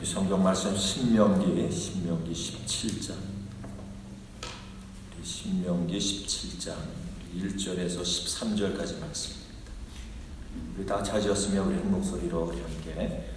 우리 성경 말씀 신명기 17장. 신명기 17장 1절에서 13절까지 말씀입니다. 우리 다 찾으셨으면 우리 한 목소리로 함께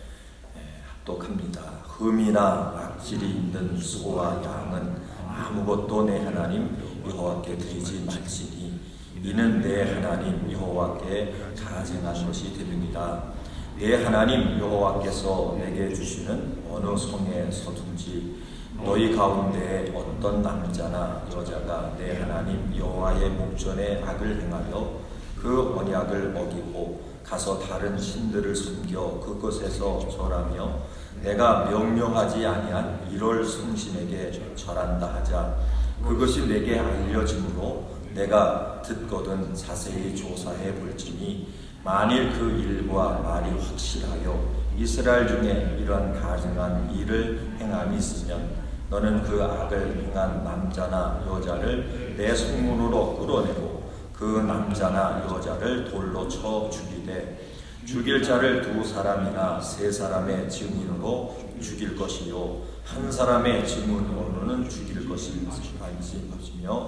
합독합니다. 흠이나 악질이 있는 소와 양은 아무것도 내 하나님 여호와께 드리지 말지니 이는 내 하나님 여호와께 가증한 것이 되느니라. 내 하나님 여호와께서 내게 주시는 어느 성에 서든지 너희 가운데 어떤 남자나 여자가 내 하나님 여호와의 목전에 악을 행하여 그 언약을 어기고 가서 다른 신들을 섬겨 그것에서 절하며 내가 명령하지 아니한 이럴 성신에게 절한다 하자 그것이 내게 알려짐으로 내가 듣거든 자세히 조사해 볼지니 만일 그 일과 말이 확실하여 이스라엘 중에 이러한 가증한 일을 행함이 있으면 너는 그 악을 행한 남자나 여자를 내 성문으로 끌어내고 그 남자나 여자를 돌로 쳐 죽이되 죽일 자를 2사람이나 3사람의 증인으로 죽일 것이요 한 사람의 증인으로는 죽일 것이며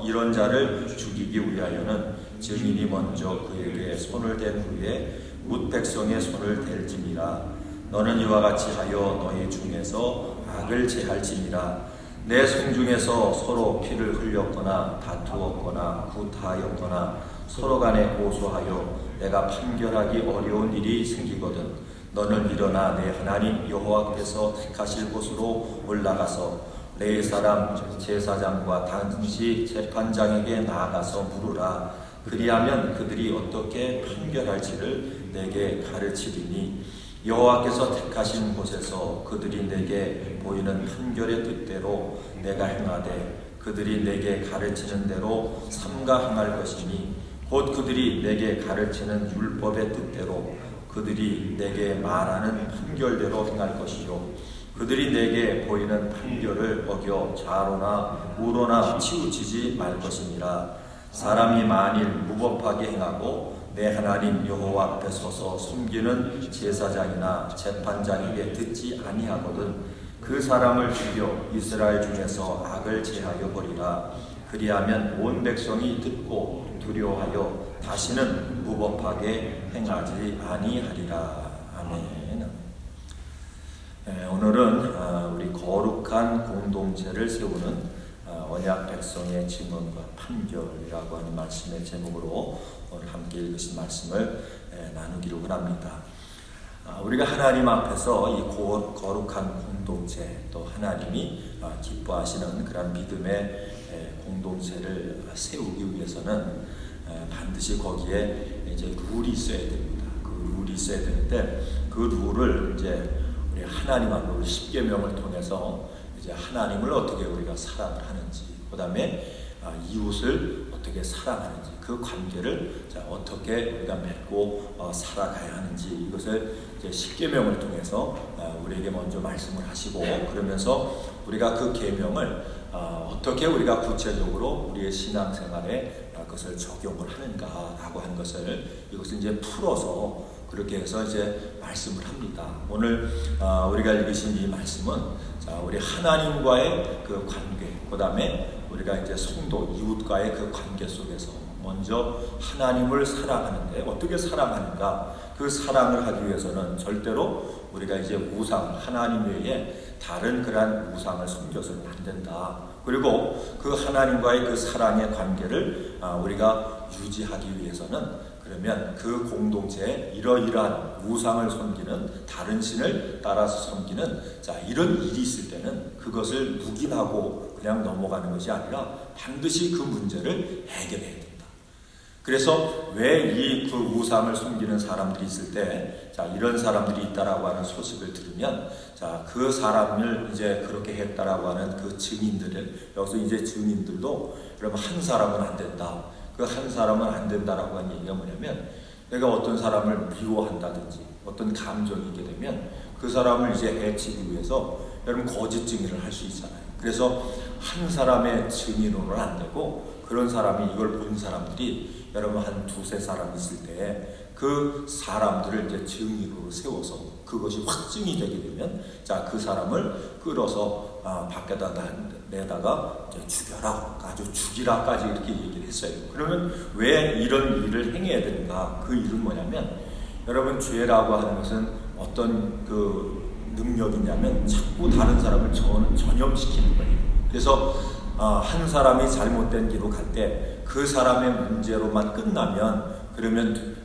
이런 자를 죽이기 위하여는 증인이 먼저 그에게 손을 댄 후에 뭇 백성의 손을 댈지니라. 너는 이와 같이 하여 너희 중에서 악을 제할지니라. 내 성중에서 서로 피를 흘렸거나 다투었거나 구타하였거나 서로 간에 고소하여 내가 판결하기 어려운 일이 생기거든 너는 일어나 내 하나님 여호와께서 택하실 곳으로 올라가서 레위 사람 제사장과 당시 재판장에게 나아가서 물으라. 그리하면 그들이 어떻게 판결할지를 내게 가르치리니 여호와께서 택하신 곳에서 그들이 내게 보이는 판결의 뜻대로 내가 행하되 그들이 내게 가르치는 대로 삼가 행할 것이니 곧 그들이 내게 가르치는 율법의 뜻대로 그들이 내게 말하는 판결대로 행할 것이요 그들이 내게 보이는 판결을 어겨 좌로나 우로나 치우치지 말 것이니라. 사람이 만일 무법하게 행하고 내 하나님 여호와 앞에 서서 숨기는 제사장이나 재판장에게 듣지 아니하거든 그 사람을 죽여 이스라엘 중에서 악을 제하여 버리라. 그리하면 온 백성이 듣고 두려워하여 다시는 무법하게 행하지 아니하리라. 아멘. 오늘은 우리 거룩한 공동체를 세우는 언약 백성의 증언과 판결이라고 하는 말씀의 제목으로 오늘 함께 읽으신 말씀을 나누기로 합니다. 우리가 하나님 앞에서 이 거룩한 공동체 또 하나님이 기뻐하시는 그런 믿음의 공동체를 세우기 위해서는 반드시 거기에 이제 룰이 있어야 됩니다. 그 룰이 있어야 되는데 그 룰을 이제 우리 하나님 앞으로 십계명을 통해서 이제 하나님을 어떻게 우리가 사랑을 하는지, 그다음에 이웃을 어떻게 사랑하는지, 그 관계를 어떻게 우리가 맺고 살아가야 하는지 이것을 이제 십계명을 통해서 우리에게 먼저 말씀을 하시고 그러면서 우리가 그 계명을 어떻게 우리가 구체적으로 우리의 신앙생활에 그것을 적용을 하는가라고 하는 것을 이것을 이제 풀어서 그렇게 해서 이제 말씀을 합니다. 오늘 우리가 읽으신 이 말씀은 우리 하나님과의 그 관계, 그 다음에 우리가 이제 성도 이웃과의 그 관계 속에서 먼저 하나님을 사랑하는데 어떻게 사랑하는가? 그 사랑을 하기 위해서는 절대로 우리가 이제 우상, 하나님 외에 다른 그러한 우상을 섬겨서는 안 된다. 그리고 그 하나님과의 그 사랑의 관계를 우리가 유지하기 위해서는 그러면 그 공동체에 이러이러한 우상을 섬기는 다른 신을 따라서 섬기는 이런 일이 있을 때는 그것을 묵인하고 그냥 넘어가는 것이 아니라 반드시 그 문제를 해결해야 된다. 그래서 왜 이 그 우상을 섬기는 사람들이 있을 때 이런 사람들이 있다라고 하는 소식을 들으면 그 사람을 이제 그렇게 했다라고 하는 그 증인들을 여기서 이제 증인들도 여러분 한 사람은 안 된다. 그 한 사람은 안 된다라고 하는 얘기가 뭐냐면 내가 어떤 사람을 미워한다든지 어떤 감정이 있게 되면 그 사람을 이제 해치기 위해서 여러분 거짓 증인을 할 수 있잖아요. 그래서 한 사람의 증인으로는 안 되고 그런 사람이 이걸 본 사람들이 여러분 한 2-3 사람 있을 때 그 사람들을 이제 증인으로 세워서 그것이 확증이 되게 되면 자, 그 사람을 끌어서 밖에다 내다가 이제 죽여라, 아주 죽이라까지 이렇게 얘기를 했어요. 그러면 왜 이런 일을 행해야 되는가? 그 일은 뭐냐면 여러분, 죄라고 하는 것은 어떤 그 능력이냐면 자꾸 다른 사람을 전염시키는 거예요. 그래서 한 사람이 잘못된 길로 갈 때 그 사람의 문제로만 끝나면 그러면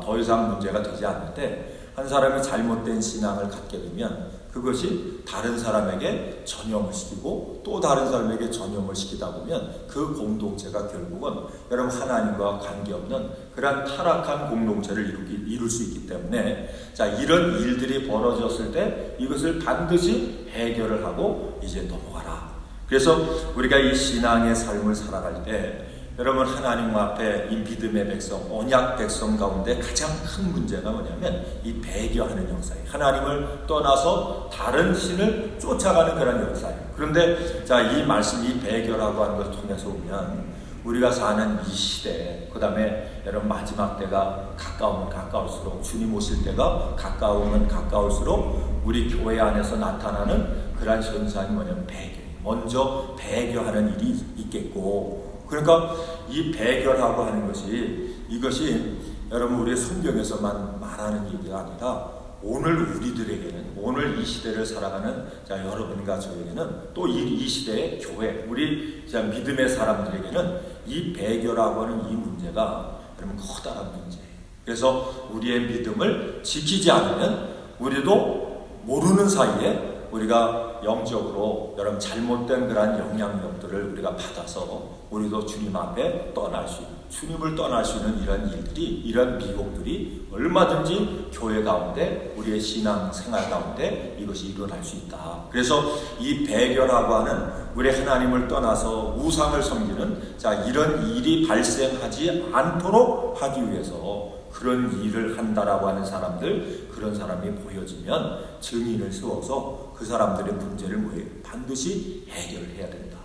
더 이상 문제가 되지 않을 때 한 사람이 잘못된 신앙을 갖게 되면 그것이 다른 사람에게 전염을 시키고 또 다른 사람에게 전염을 시키다 보면 그 공동체가 결국은 여러분 하나님과 관계없는 그러한 타락한 공동체를 이룰 수 있기 때문에 자, 이런 일들이 벌어졌을 때 이것을 반드시 해결을 하고 이제 넘어가라. 그래서 우리가 이 신앙의 삶을 살아갈 때 여러분, 하나님 앞에 이 믿음의 백성, 언약 백성 가운데 가장 큰 문제가 뭐냐면 이 배교하는 역사예요. 하나님을 떠나서 다른 신을 쫓아가는 그런 역사예요. 그런데 자, 이 말씀, 이 배교라고 하는 것을 통해서 보면 우리가 사는 이 시대, 그 다음에 여러분 마지막 때가 가까우면 가까울수록, 주님 오실 때가 가까우면 가까울수록 우리 교회 안에서 나타나는 그런 현상이 뭐냐면 배교. 먼저 배교하는 일이 있겠고, 그러니까 이 배교라고 하는 것이 이것이 여러분 우리 성경에서만 말하는 얘기가 아니라 오늘 우리들에게는, 오늘 이 시대를 살아가는 자, 여러분과 저에게는 또 이 시대의 교회, 우리 자, 믿음의 사람들에게는 이 배교라고 하는 이 문제가 여러분 커다란 문제예요. 그래서 우리의 믿음을 지키지 않으면 우리도 모르는 사이에 우리가 영적으로 여러분 잘못된 그러한 영향력들을 우리가 받아서 우리도 주님 앞에 떠날 수 있는, 주님을 떠날 수 있는 이런 일들이, 이런 미혹들이 얼마든지 교회 가운데, 우리의 신앙 생활 가운데 이것이 일어날 수 있다. 그래서 이 배교라고 하는 우리 하나님을 떠나서 우상을 섬기는 자, 이런 일이 발생하지 않도록 하기 위해서 그런 일을 한다라고 하는 사람들, 그런 사람이 보여지면 증인을 세워서 그 사람들의 문제를 뭐예요? 반드시 해결해야 된다.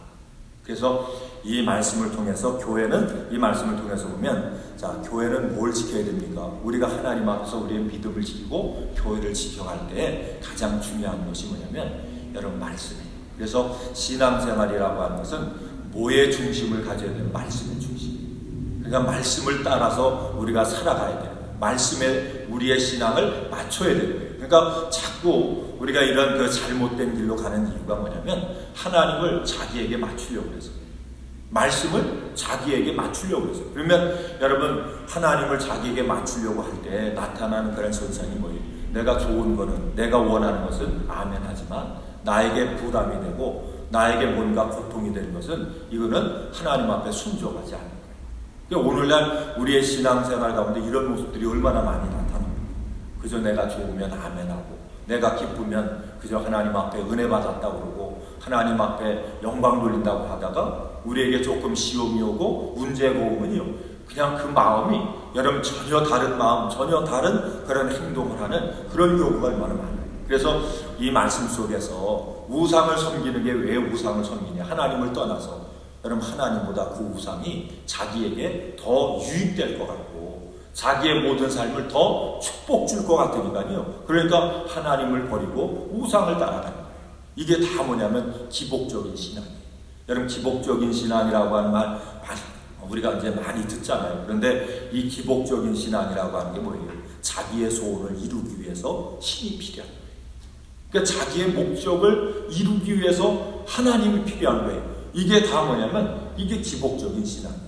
그래서 이 말씀을 통해서 교회는, 이 말씀을 통해서 보면 자, 교회는 뭘 지켜야 됩니까? 우리가 하나님 앞에서 우리의 믿음을 지키고 교회를 지켜갈 때 가장 중요한 것이 뭐냐면 여러분 말씀이에요. 그래서 신앙생활이라고 하는 것은 뭐의 중심을 가져야 되는? 말씀의 중심. 그러니까 말씀을 따라서 우리가 살아가야 돼요. 말씀에 우리의 신앙을 맞춰야 되는 거예요. 그러니까 자꾸 우리가 이런 그 잘못된 길로 가는 이유가 뭐냐면 하나님을 자기에게 맞추려고 해서, 말씀을 자기에게 맞추려고 해서. 그러면 여러분, 하나님을 자기에게 맞추려고 할 때 나타나는 그런 현상이 뭐예요? 내가 좋은 거는, 내가 원하는 것은 아멘 하지만 나에게 부담이 되고 나에게 뭔가 고통이 되는 것은 이거는 하나님 앞에 순종하지 않는 거예요. 그러니까 오늘날 우리의 신앙생활 가운데 이런 모습들이 얼마나 많이 나타납니다. 그저 내가 좋으면 아멘하고, 내가 기쁘면 그저 하나님 앞에 은혜 받았다고 그러고 하나님 앞에 영광 돌린다고 하다가 우리에게 조금 시험이 오고 문제가 오면요, 그냥 그 마음이 여러분 전혀 다른 마음, 전혀 다른 그런 행동을 하는 그런 경우가 얼마나 많아요. 그래서 이 말씀 속에서 우상을 섬기는 게 왜 우상을 섬기냐? 하나님을 떠나서 여러분 하나님보다 그 우상이 자기에게 더 유익될 것 같고 자기의 모든 삶을 더 축복 줄 것 같으니까요. 그러니까 하나님을 버리고 우상을 따라가는 거예요. 이게 다 뭐냐면 기복적인 신앙이에요. 여러분, 기복적인 신앙이라고 하는 말 우리가 이제 많이 듣잖아요. 그런데 이 기복적인 신앙이라고 하는 게 뭐예요? 자기의 소원을 이루기 위해서 신이 필요한 거예요. 그러니까 자기의 목적을 이루기 위해서 하나님이 필요한 거예요. 이게 다 뭐냐면 이게 기복적인 신앙이에요.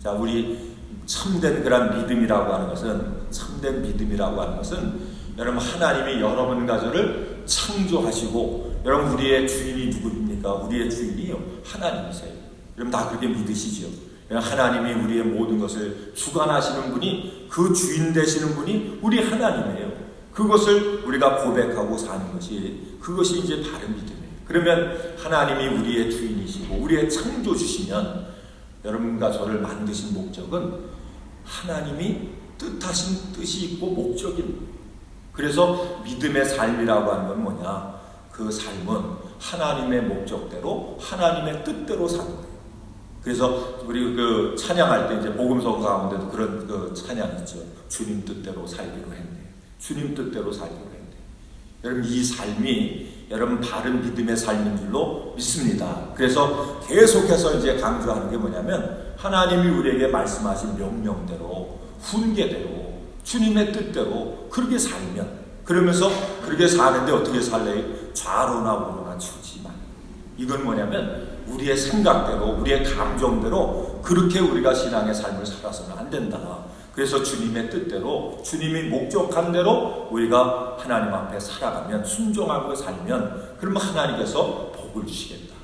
자, 우리 참된 그런 믿음이라고 하는 것은, 참된 믿음이라고 하는 것은 여러분 하나님이 여러분 가정을 창조하시고, 여러분 우리의 주인이 누구입니까? 우리의 주인이요, 하나님이세요. 여러분 다 그렇게 믿으시죠? 하나님이 우리의 모든 것을 주관하시는 분이, 그 주인 되시는 분이 우리 하나님이에요. 그것을 우리가 고백하고 사는 것이, 그것이 이제 바른 믿음이에요. 그러면 하나님이 우리의 주인이시고 우리의 창조주시면 여러분과 저를 만드신 목적은 하나님이 뜻하신 뜻이 있고 목적입니다. 그래서 믿음의 삶이라고 하는 건 뭐냐? 그 삶은 하나님의 목적대로, 하나님의 뜻대로 사는 거예요. 그래서 우리 그 찬양할 때 이제 복음서 가운데도 그런 그 찬양 있죠. 주님 뜻대로 살기로 했네. 주님 뜻대로 살기로 했네. 여러분 이 삶이 여러분 바른 믿음의 삶인 줄로 믿습니다. 그래서 계속해서 이제 강조하는 게 뭐냐면 하나님이 우리에게 말씀하신 명령대로 훈계대로 주님의 뜻대로 그렇게 살면 그러면서 그렇게 사는데 어떻게 살래요? 좌로나 우로나 치우지 마. 이건 뭐냐면 우리의 생각대로 우리의 감정대로 그렇게 우리가 신앙의 삶을 살아서는 안 된다. 그래서 주님의 뜻대로 주님이 목적한 대로 우리가 하나님 앞에 살아가면 순종하고 살면 그러면 하나님께서 복을 주시겠다.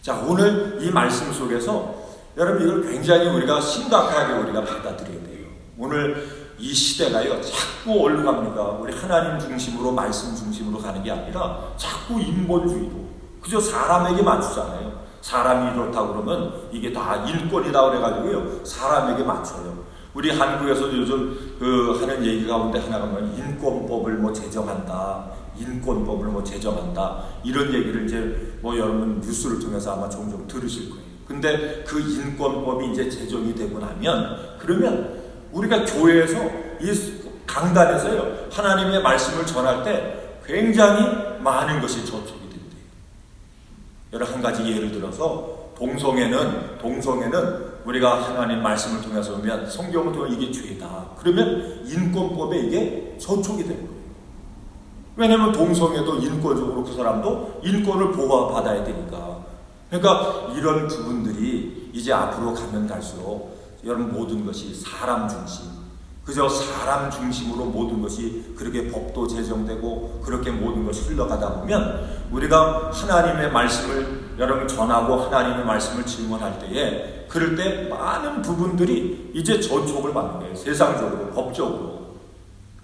자, 오늘 이 말씀 속에서 여러분 이걸 굉장히 우리가 심각하게 우리가 받아들여야 돼요. 오늘 이 시대가요 자꾸 어디로 갑니까? 우리 하나님 중심으로 말씀 중심으로 가는 게 아니라 자꾸 인본주의로 그저 사람에게 맞추잖아요. 사람이 이렇다고 그러면 이게 다 인권이다 그래가지고요 사람에게 맞춰요. 우리 한국에서 요즘 그 하는 얘기 가운데 하나가 뭐냐면 인권법을 뭐 제정한다, 인권법을 뭐 제정한다 이런 얘기를 이제 뭐 여러분 뉴스를 통해서 아마 종종 들으실 거예요. 근데 그 인권법이 이제 제정이 되고 나면 그러면 우리가 교회에서 이 강단에서요 하나님의 말씀을 전할 때 굉장히 많은 것이 저촉이 된대요. 여러 한 가지 예를 들어서 동성애는 우리가 하나님 말씀을 통해서 보면 성경을 통해 이게 죄다. 그러면 인권법에 이게 저촉이 되는 거예요. 왜냐하면 동성애도 인권적으로 그 사람도 인권을 보호받아야 되니까. 그러니까 이런 부분들이 이제 앞으로 가면 갈수록 여러분 모든 것이 사람 중심, 그저 사람 중심으로 모든 것이 그렇게 법도 제정되고 그렇게 모든 것이 흘러가다 보면 우리가 하나님의 말씀을 여러분 전하고 하나님의 말씀을 증언할 때에 그럴 때 많은 부분들이 이제 저촉을 받는 거예요. 세상적으로, 법적으로.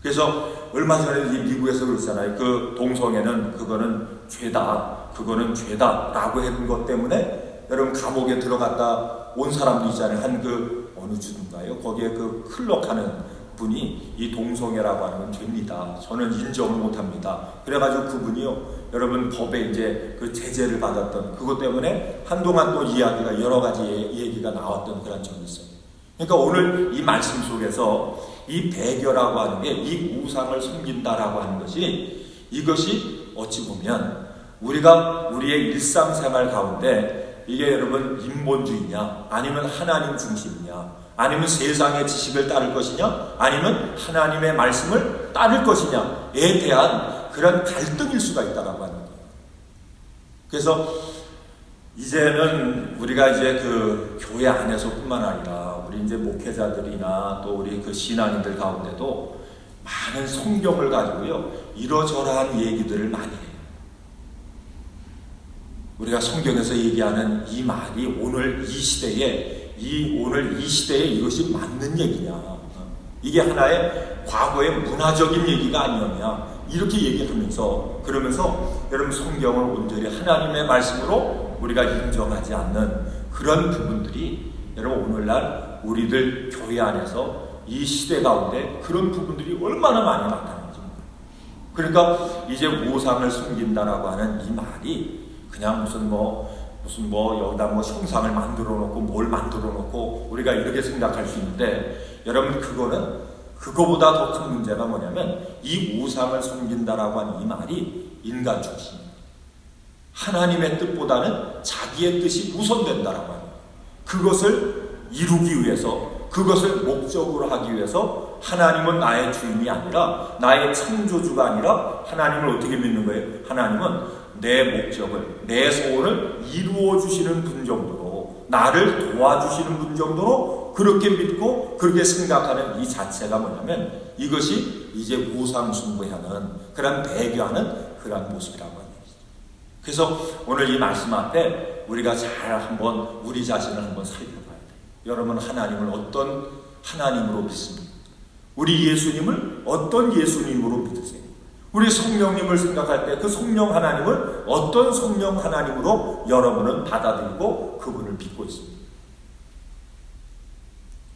그래서 얼마 전에 이 미국에서 그랬잖아요. 그 동성애는 그거는 죄다. 그거는 죄다라고 했던 것 때문에 여러분 감옥에 들어갔다 온 사람도 있잖아요. 한 그 어느 주인가요? 거기에 그 클럭하는 분이 이 동성애라고 하는 건 죄입니다. 저는 인정을 못합니다. 그래가지고 그분이요, 여러분 법에 이제 그 제재를 받았던 그것 때문에 한동안 또 이야기가 여러 가지 얘기가 나왔던 그런 적이 있어요. 그러니까 오늘 이 말씀 속에서 이 배교라고 하는 게 이 우상을 섬긴다라고 하는 것이 이것이 어찌 보면 우리가 우리의 일상생활 가운데 이게 여러분 인본주의냐 아니면 하나님 중심이냐 아니면 세상의 지식을 따를 것이냐 아니면 하나님의 말씀을 따를 것이냐에 대한 그런 갈등일 수가 있다라고 하는 거예요. 그래서 이제는 우리가 이제 그 교회 안에서뿐만 아니라 우리 이제 목회자들이나 또 우리 그 신앙인들 가운데도 많은 성경을 가지고요 이러저러한 얘기들을 많이 해요. 우리가 성경에서 얘기하는 이 말이 오늘 이 시대에 이것이 맞는 얘기냐? 이게 하나의 과거의 문화적인 얘기가 아니었냐? 이렇게 얘기하면서 그러면서 여러분 성경을 온전히 하나님의 말씀으로 우리가 인정하지 않는 그런 부분들이 여러분 오늘날 우리들 교회 안에서 이 시대 가운데 그런 부분들이 얼마나 많이 나타나는지. 그러니까 이제 우상을 숨긴다라고 하는 이 말이 그냥 무슨 여기다 형상을 만들어 놓고 뭘 만들어 놓고 우리가 이렇게 생각할 수 있는데 여러분 그거보다 더 큰 문제가 뭐냐면 이 우상을 섬긴다라고 하는 이 말이 인간 중심입니다. 하나님의 뜻보다는 자기의 뜻이 우선된다라고 하는 거예요. 그것을 이루기 위해서 그것을 목적으로 하기 위해서 하나님은 나의 주인이 아니라 나의 창조주가 아니라 하나님을 어떻게 믿는 거예요? 하나님은 내 목적을, 내 소원을 이루어 주시는 분 정도로 나를 도와주시는 분 정도로 그렇게 믿고 그렇게 생각하는 이 자체가 뭐냐면 이것이 이제 우상 숭배하는 그런 배교하는 그런 모습이라고 하는 것이죠. 그래서 오늘 이 말씀 앞에 우리가 잘 한번 우리 자신을 한번 살펴봐야 돼요. 여러분 하나님을 어떤 하나님으로 믿습니까? 우리 예수님을 어떤 예수님으로 믿으세요? 우리 성령님을 생각할 때 그 성령 하나님을 어떤 성령 하나님으로 여러분은 받아들이고 그분을 믿고 있습니다.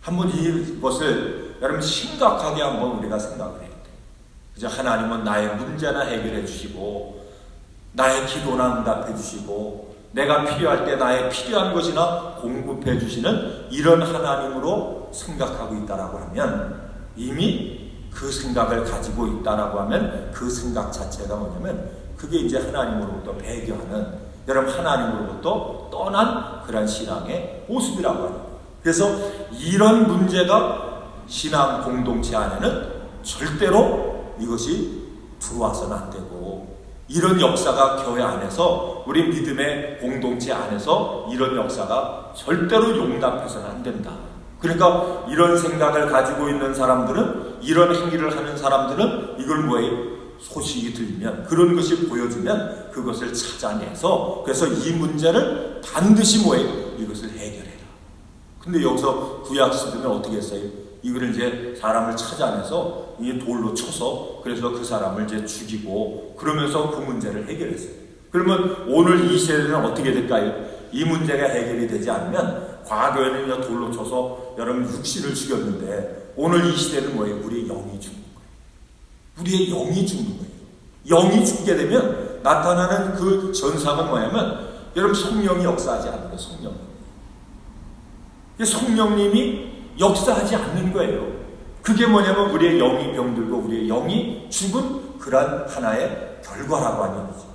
한번 이것을 여러분 심각하게 한번 우리가 생각을 해야 돼요. 그저 하나님은 나의 문제나 해결해 주시고 나의 기도나 응답해 주시고 내가 필요할 때 나의 필요한 것이나 공급해 주시는 이런 하나님으로 생각하고 있다라고 하면, 이미 그 생각을 가지고 있다라고 하면 그 생각 자체가 뭐냐면 그게 이제 하나님으로부터 배교하는, 여러분 하나님으로부터 떠난 그런 신앙의 모습이라고 합니다. 그래서 이런 문제가 신앙 공동체 안에는 절대로 이것이 들어와서는 안 되고, 이런 역사가 교회 안에서, 우리 믿음의 공동체 안에서 이런 역사가 절대로 용납해서는 안 된다. 그러니까 이런 생각을 가지고 있는 사람들은, 이런 행위를 하는 사람들은 이걸 뭐예요? 소식이 들리면, 그런 것이 보여주면 그것을 찾아내서, 그래서 이 문제를 반드시 뭐예요? 이것을 해결해라. 근데 여기서 구약 시대는 어떻게 했어요? 이거를 이제 사람을 찾아내서 이 돌로 쳐서, 그래서 그 사람을 이제 죽이고, 그러면서 그 문제를 해결했어요. 그러면 오늘 이 시대는 어떻게 될까요? 이 문제가 해결이 되지 않으면, 과거에는 돌로 쳐서 여러분 육신을 죽였는데, 오늘 이 시대는 뭐예요? 우리의 영이 죽는 거예요. 우리의 영이 죽는 거예요. 영이 죽게 되면 나타나는 그 전상은 뭐냐면, 여러분 성령이 역사하지 않는 거예요. 성령님이 역사하지 않는 거예요. 그게 뭐냐면 우리의 영이 병들고 우리의 영이 죽은 그런 하나의 결과라고 하는 거죠.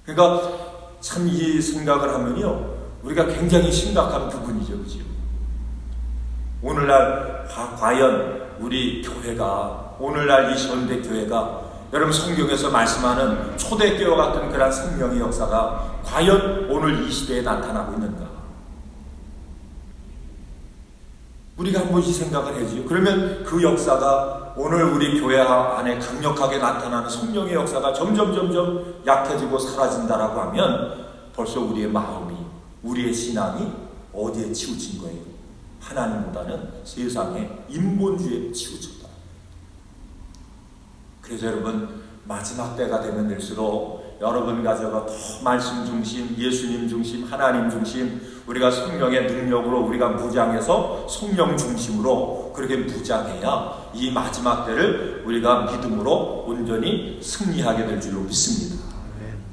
그러니까 참 이 생각을 하면요, 우리가 굉장히 심각한 부분이죠. 그죠? 오늘날 과연 우리 교회가, 오늘날 이 현대 교회가 여러분 성경에서 말씀하는 초대교회 같은 그런 생명의 역사가 과연 오늘 이 시대에 나타나고 있는가? 우리가 한번 이 생각을 해야죠. 그러면 그 역사가 오늘 우리 교회 안에 강력하게 나타나는 성령의 역사가 점점 약해지고 사라진다라고 하면, 벌써 우리의 마음이, 우리의 신앙이 어디에 치우친 거예요? 하나님보다는 세상의 인본주의에 치우쳤다. 그래서 여러분, 마지막 때가 되면 될수록 여러분 가져가 더 말씀 중심, 예수님 중심, 하나님 중심, 우리가 성령의 능력으로 우리가 무장해서 성령 중심으로 그렇게 무장해야 이 마지막 때를 우리가 믿음으로 온전히 승리하게 될 줄로 믿습니다.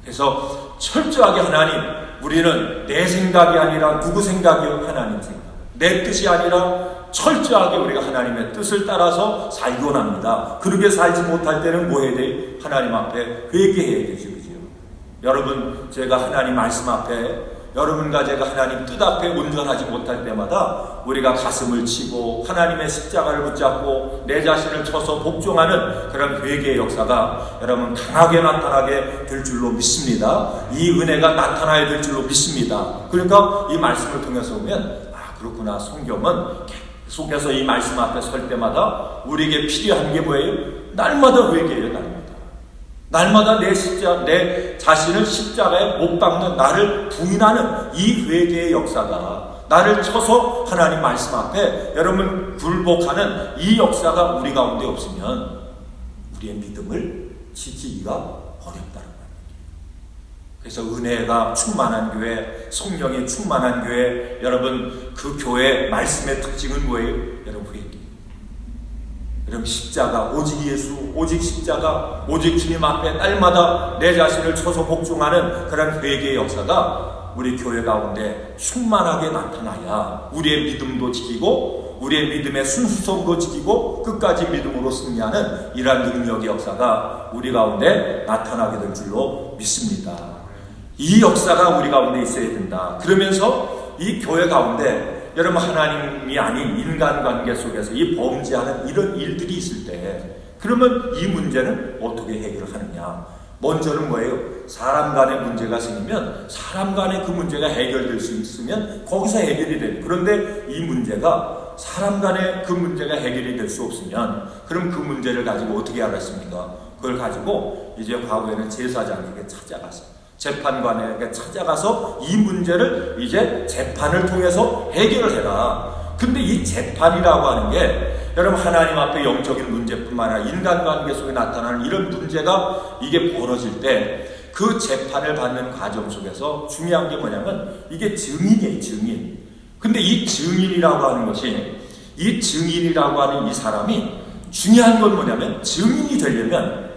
그래서 철저하게 하나님, 우리는 내 생각이 아니라 누구 생각이요? 하나님 생각. 내 뜻이 아니라 철저하게 우리가 하나님의 뜻을 따라서 살곤 합니다. 그렇게 살지 못할 때는 뭐 해야 돼요? 하나님 앞에 회개해야 되죠. 그죠? 여러분, 제가 하나님 말씀 앞에, 여러분과 제가 하나님 뜻 앞에 온전하지 못할 때마다 우리가 가슴을 치고 하나님의 십자가를 붙잡고 내 자신을 쳐서 복종하는 그런 회개의 역사가 여러분 강하게 나타나게 될 줄로 믿습니다. 이 은혜가 나타나야 될 줄로 믿습니다. 그러니까 이 말씀을 통해서 보면, 그렇구나, 성경은 계속해서 이 말씀 앞에 설 때마다 우리에게 필요한 게 뭐예요? 날마다 회개예요. 날마다 내 자신을 십자가에 못 박는, 나를 부인하는 이 회개의 역사가, 나를 쳐서 하나님 말씀 앞에 여러분 굴복하는 이 역사가 우리 가운데 없으면 우리의 믿음을 지키기가 어렵다는 거예요. 그래서 은혜가 충만한 교회, 성령이 충만한 교회, 여러분 그 교회 말씀의 특징은 뭐예요? 여러분 회개. 여러분 십자가, 오직 예수, 오직 십자가, 오직 주님 앞에 날마다 내 자신을 쳐서 복종하는 그런 회개의 역사가 우리 교회 가운데 충만하게 나타나야 우리의 믿음도 지키고 우리의 믿음의 순수성도 지키고 끝까지 믿음으로 승리하는 이러한 능력의 역사가 우리 가운데 나타나게 될 줄로 믿습니다. 이 역사가 우리 가운데 있어야 된다. 그러면서 이 교회 가운데 여러분 하나님이 아닌 인간관계 속에서 이 범죄하는 이런 일들이 있을 때, 그러면 이 문제는 어떻게 해결을 하느냐? 먼저는 뭐예요? 사람 간의 문제가 생기면 사람 간의 그 문제가 해결될 수 있으면 거기서 해결이 돼요. 그런데 이 문제가 사람 간의 그 문제가 해결이 될 수 없으면 그럼 그 문제를 가지고 어떻게 하겠습니까? 그걸 가지고 이제 과거에는 제사장에게 찾아가서, 재판관에게 찾아가서 이 문제를 이제 재판을 통해서 해결을 해라. 근데 이 재판이라고 하는 게 여러분 하나님 앞에 영적인 문제뿐만 아니라 인간관계 속에 나타나는 이런 문제가 이게 벌어질 때 그 재판을 받는 과정 속에서 중요한 게 뭐냐면 이게 증인이에요. 증인. 근데 이 증인이라고 하는 것이, 이 증인이라고 하는 이 사람이 중요한 건 뭐냐면, 증인이 되려면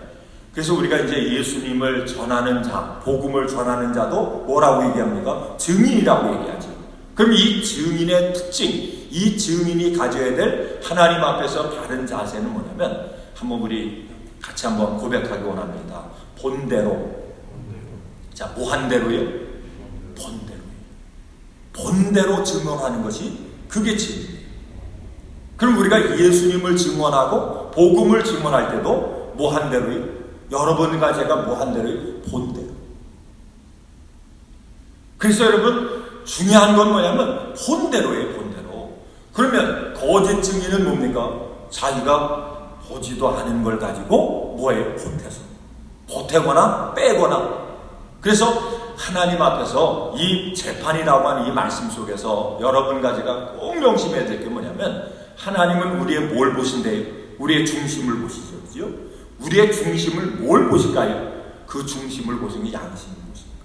그래서 우리가 이제 예수님을 전하는 자, 복음을 전하는 자도 뭐라고 얘기합니까? 증인이라고 얘기하죠. 그럼 이 증인의 특징, 이 증인이 가져야 될 하나님 앞에서 바른 자세는 뭐냐면, 한번 우리 같이 한번 고백하기 원합니다. 본대로. 자, 뭐한대로요? 본대로. 본대로 증언하는 것이 그게 증인이에요. 그럼 우리가 예수님을 증언하고 복음을 증언할 때도 뭐한대로요? 여러분과 제가 뭐한대로요? 본대로. 그래서 여러분 중요한 건 뭐냐면 본대로예요. 본대로. 그러면 거짓 증인은 뭡니까? 자기가 보지도 않은 걸 가지고 뭐예요? 보태서. 보태거나 빼거나. 그래서 하나님 앞에서 이 재판이라고 하는 이 말씀 속에서 여러분과 제가 꼭 명심해야 될 게 뭐냐면, 하나님은 우리의 뭘 보신대요? 우리의 중심을 보시죠. 그죠? 우리의 중심을 뭘 보실까요? 그 중심을 보시는 게 양심을 보십니다.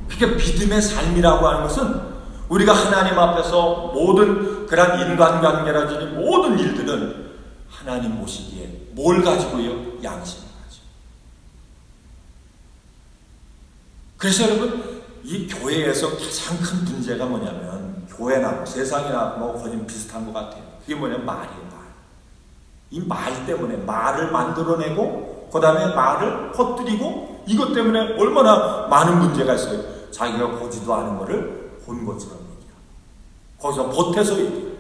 그러니까 믿음의 삶이라고 하는 것은 우리가 하나님 앞에서 모든 그런 인간관계라든지 모든 일들은 하나님 보시기에 뭘 가지고요? 양심을 가지고. 그래서 여러분 이 교회에서 가장 큰 문제가 뭐냐면, 교회나 세상이나 뭐 거의 비슷한 것 같아요. 그게 뭐냐면 말이에요. 말. 이 말 때문에 말을 만들어내고 그 다음에 말을 퍼뜨리고, 이것 때문에 얼마나 많은 문제가 있어요. 자기가 보지도 않은 것을 본 것처럼 얘기하고 거기서 보태서 얘기해요.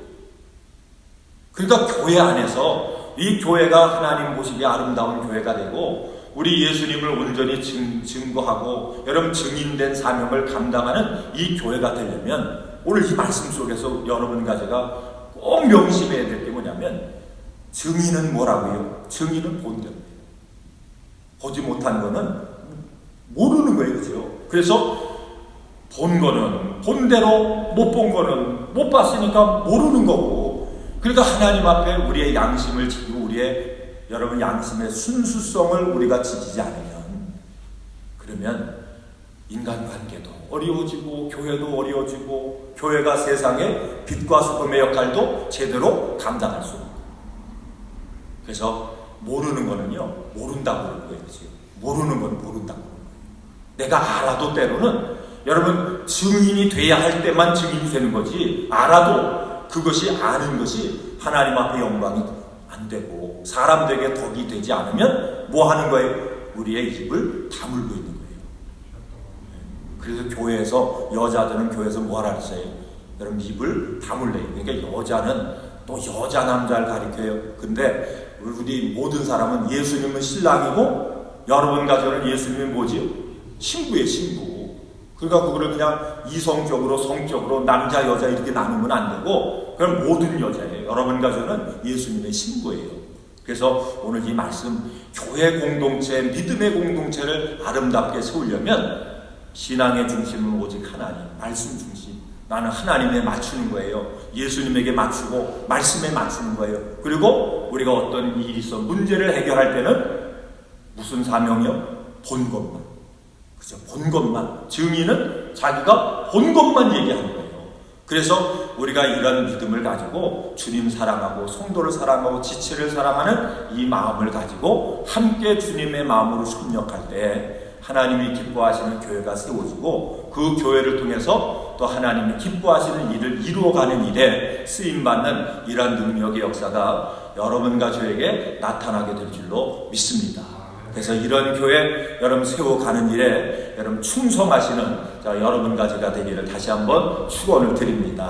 그러니까 교회 안에서 이 교회가 하나님 보시기에 아름다운 교회가 되고 우리 예수님을 온전히 증거하고 여러분 증인된 사명을 감당하는 이 교회가 되려면, 오늘 이 말씀 속에서 여러분과 제가 꼭 명심해야 될 게 뭐냐면, 증인은 뭐라고요? 증인은 본대로예요. 보지 못한 거는 모르는 거예요. 그죠? 그래서 본 거는 본대로, 못 본 거는 못 봤으니까 모르는 거고, 그러니까 하나님 앞에 우리의 양심을 지키고 우리의 여러분 양심의 순수성을 우리가 지키지 않으면, 그러면 인간관계도 어려워지고 교회도 어려워지고 교회가 세상의 빛과 소금의 역할도 제대로 감당할 수 없고. 그래서 모르는 거는요, 모른다고 그러는 거예요. 모르는 건 모른다고 그러는 거예요. 내가 알아도 때로는 여러분 증인이 돼야 할 때만 증인이 되는 거지, 알아도 그것이 아는 것이 하나님 앞에 영광이 안 되고 사람들에게 덕이 되지 않으면 뭐 하는 거예요? 우리의 입을 다물고 있는 거예요. 그래서 교회에서 여자들은 교회에서 뭐 하라 그랬어요? 여러분 입을 다물래요. 그러니까 여자는 또 여자 남자를 가리켜요. 근데 우리 모든 사람은 예수님은 신랑이고 여러분과 저는 예수님은 뭐지요? 신부예요. 신부. 그러니까 그거를 그냥 이성적으로 성적으로 남자 여자 이렇게 나누면 안 되고, 그럼 모든 여자예요. 여러분과 저는 예수님의 신부예요. 그래서 오늘 이 말씀, 교회 공동체, 믿음의 공동체를 아름답게 세우려면 신앙의 중심은 오직 하나님, 말씀 중심. 나는 하나님에 맞추는 거예요. 예수님에게 맞추고 말씀에 맞추는 거예요. 그리고 우리가 어떤 일이 있어 문제를 해결할 때는 무슨 사명이요? 본 것만. 그죠? 본 것만. 증인은 자기가 본 것만 얘기하는 거예요. 그래서 우리가 이런 믿음을 가지고 주님 사랑하고 성도를 사랑하고 지체를 사랑하는 이 마음을 가지고 함께 주님의 마음으로 협력할 때 하나님이 기뻐하시는 교회가 세워지고, 그 교회를 통해서 또 하나님이 기뻐하시는 일을 이루어가는 일에 쓰임받는 이러한 능력의 역사가 여러분과 저에게 나타나게 될 줄로 믿습니다. 그래서 이런 교회 여러분 세워가는 일에 여러분 충성하시는 여러분과 제가 되기를 다시 한번 축원을 드립니다.